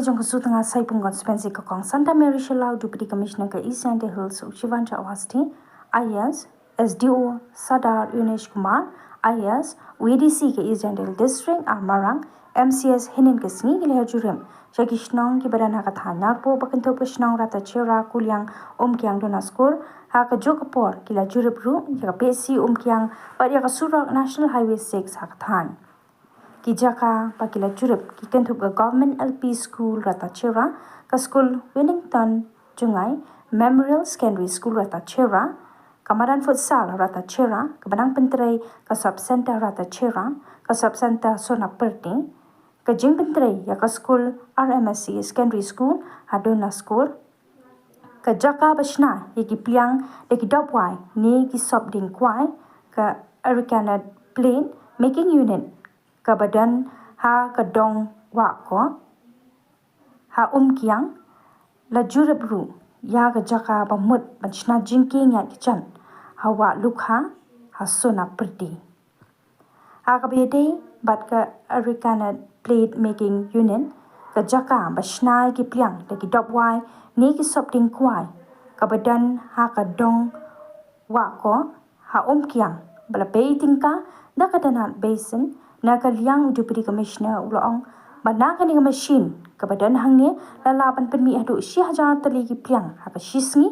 jong kasu tengah Saipung konstituensi Kokong Santa Mary Shalau Deputy Commissioner ke East and Hills Uchivan Chawasti, IS, SDO Sadar Yunesh Kumar, IS, WDC ke East and Hill District Amarang, MCS Hinin ke Singi Gilher Jurip, Shakishnong ki badan hakathan Narpuh Kynthup Kishnong Rata Chera Kuliang Umkiang Donaskur, haka Jokapor kila Jurip Ru, yaka PHC Umkiang, but yaka Surok National Highway 6 hakathan. Ki jaka pakila Jurip ki Kynthup ke Government LP School Rata Chera, ka School Wellington Jungai, Memorial Secondary School Rata Chera, Kamaran Futsal Rata Chera, ke Banang Pentrai ka Sub Center Rata Chera, ka Sub Center Sonaperti, ke Jing Pentrai ya ka School RMSC Secondary School Hadona School, ke jaka bashna yaki pliang yaki dopwai ni ki Sop Ding Kwai, ke Arikanat Plate Making Unit, ke badan ha ke dong wa ko ha Umkiang la Jurip ru ya ke jaka pamut bashna jingking ya kichan ha wa lukha ha sona perdi ha ke bede bat ke Arikanat Plate Making Unit, ke jaka bashna ki pliang yaki dopwai ni ki Sop Ding Kwai, ke badan ha ke dong wa ko ha Umkiang bala bei tingka da ke danat basin na ka liang Deputy Commissioner ulong mana ka ni machine ke badan hangni lalapan penmi adu si hajar tali ki pliang ha ka shisngi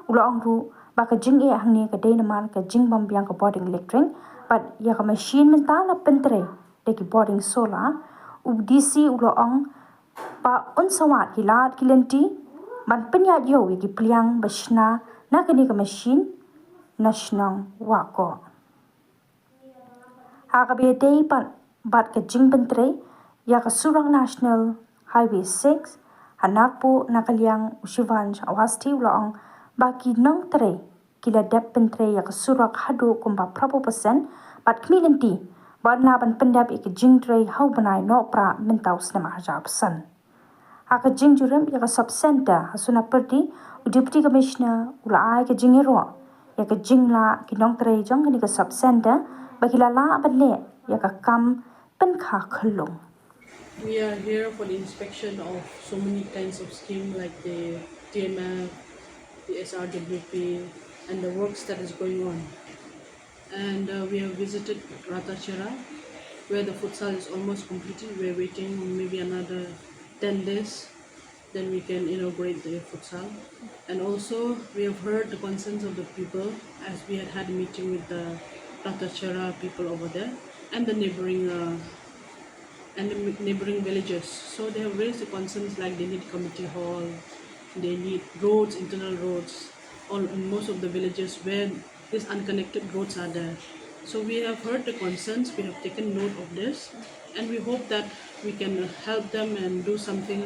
ulong ru ba ka jing e hangni ka deinamar ka jing bambiang ka boarding electric but ya ka machine menta na pentre de ki boarding solar u DC ulong pa unsawat hilat kilenti man penyat yo ki pliang bashna na ka ni ka machine national wako ha ka be dei bat ke jing pentre ya ka Surok National Highway 6 Narpuh nakaliang Uchivan Chawasti ulong baki nong tre kila dep pentre ya ka Surok hadu kumba proper percent bat kmilenti bat laban pendap ik jing tre hau banai no pra mentau snema hajar percent ha ka jing Jurip ya ka Sub Center hasuna perdi Deputy Commissioner ulai ke jing ero ya ka jing la ki nong tre jong ni ka Sub Center bakila la badle ya ka kam penkha khulung. We are here for the inspection of so many kinds of schemes like the TMF, the SRWP, and the works that is going on. And we have visited Ratachera, where the futsal is almost completed. We are waiting maybe another 10 days, then we can inaugurate the futsal. And also we have heard the concerns of the people as we had a meeting with the Ratachera people over there and the neighboring villages. So they have raised the concerns like they need community hall, they need roads, internal roads, in most of the villages where these unconnected roads are there. So we have heard the concerns, we have taken note of this, and we hope that we can help them and do something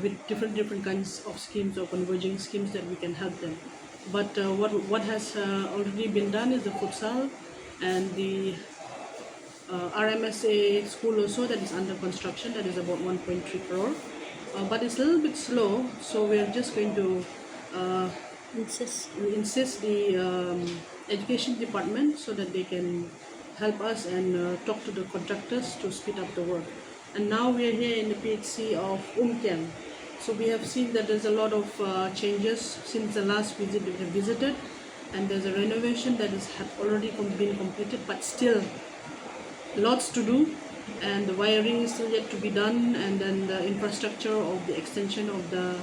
with different kinds of schemes or converging schemes that we can help them. But what has already been done is the futsal and the RMSA school also that is under construction, that is about 1.3 crore, but it's a little bit slow, so we are just going to insist the education department so that they can help us and talk to the contractors to speed up the work. And now we are here in the PHC of Umkiang, so we have seen that there's a lot of changes since the last visit we have visited, and there's a renovation that had already been completed, but still lots to do, and the wiring is still yet to be done, and then the infrastructure of the extension of the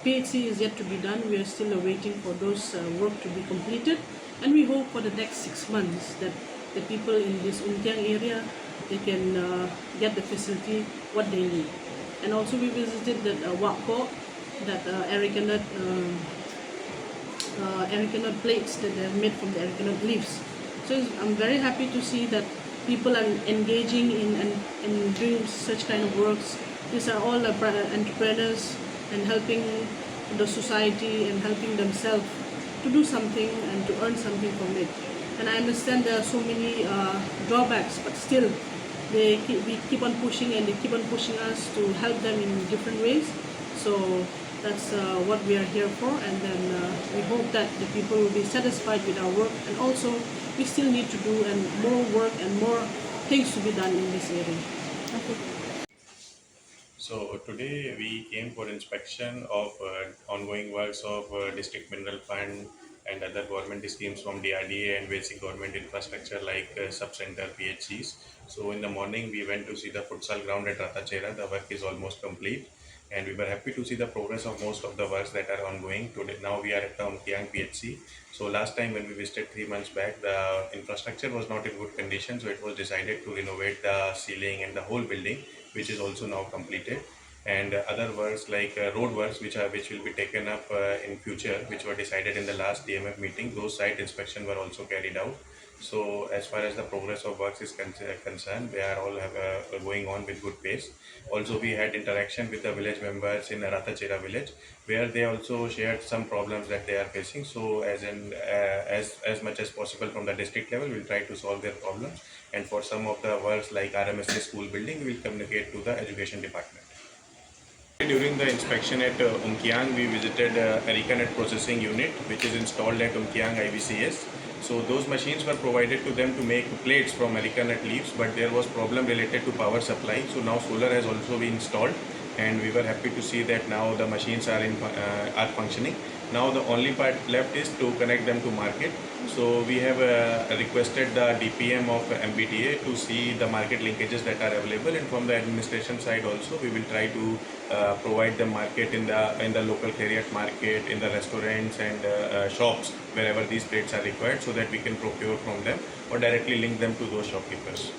PHC is yet to be done. We are still waiting for those work to be completed, and we hope for the next 6 months that the people in this Umkiang area, they can get the facility what they need. And also we visited that Wako, that Arikanat plates that they have made from the Arikanat leaves. So I'm very happy to see that people are engaging in doing such kind of works. These are all entrepreneurs and helping the society and helping themselves to do something and to earn something from it. And I understand there are so many drawbacks, but still we keep on pushing, and they keep on pushing us to help them in different ways. So that's what we are here for, and then we hope that the people will be satisfied with our work, and also we still need to do and more work and more things to be done in this area. Okay. So So today we came for inspection of ongoing works of District Mineral Fund and other government schemes from DRDA and basic government infrastructure like sub-center PHCs. So in the morning we went to see the futsal ground at Ratachera. The work is almost complete and we were happy to see the progress of most of the works that are ongoing. Today, now we are at the Umkiang PHC. So last time when we visited 3 months back, the infrastructure was not in good condition, so it was decided to renovate the ceiling and the whole building, which is also now completed. And other works like road works, which will be taken up in future, which were decided in the last DMF meeting. Those site inspection were also carried out. So as far as the progress of works is concerned, they are all going on with good pace. Also, we had interaction with the village members in Ratachera village, where they also shared some problems that they are facing. So as much as possible from the district level, we'll try to solve their problems. And for some of the works like RMSA school building, we'll communicate to the education department. During the inspection at Umkiang, we visited Elaka net processing unit, which is installed at Umkiang IVCS. So those machines were provided to them to make plates from Elaka net leaves, but there was problem related to power supply. So now solar has also been installed, and we were happy to see that now the machines are functioning. Now the only part left is to connect them to market. So we have requested the DPM of MBTA to see the market linkages that are available, and from the administration side also we will try to provide the market in the local Khariat market, in the restaurants and shops wherever these plates are required, so that we can procure from them or directly link them to those shopkeepers.